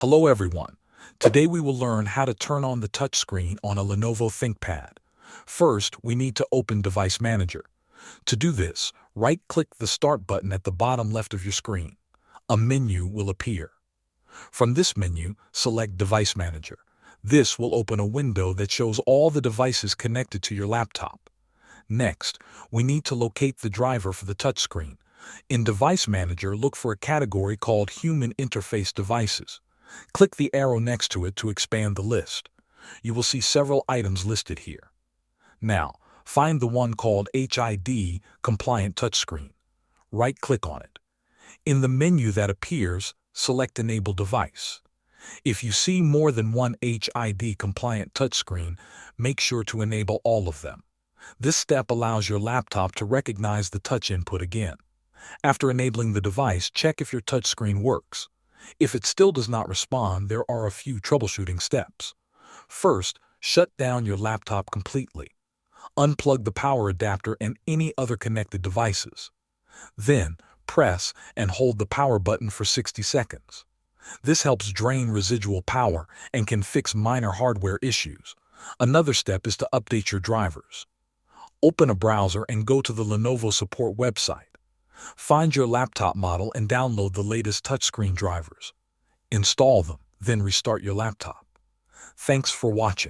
Hello everyone. Today we will learn how to turn on the touchscreen on a Lenovo ThinkPad. First, we need to open Device Manager. To do this, right-click the Start button at the bottom left of your screen. A menu will appear. From this menu, select Device Manager. This will open a window that shows all the devices connected to your laptop. Next, we need to locate the driver for the touchscreen. In Device Manager, look for a category called Human Interface Devices. Click the arrow next to it to expand the list. You will see several items listed here. Now, find the one called HID Compliant Touchscreen. Right-click on it. In the menu that appears, select Enable Device. If you see more than one HID compliant touchscreen, make sure to enable all of them. This step allows your laptop to recognize the touch input again. After enabling the device, check if your touchscreen works. If it still does not respond, there are a few troubleshooting steps. First, shut down your laptop completely. Unplug the power adapter and any other connected devices. Then, press and hold the power button for 60 seconds. This helps drain residual power and can fix minor hardware issues. Another step is to update your drivers. Open a browser and go to the Lenovo support website. Find your laptop model and download the latest touchscreen drivers. Install them, then restart your laptop. Thanks for watching.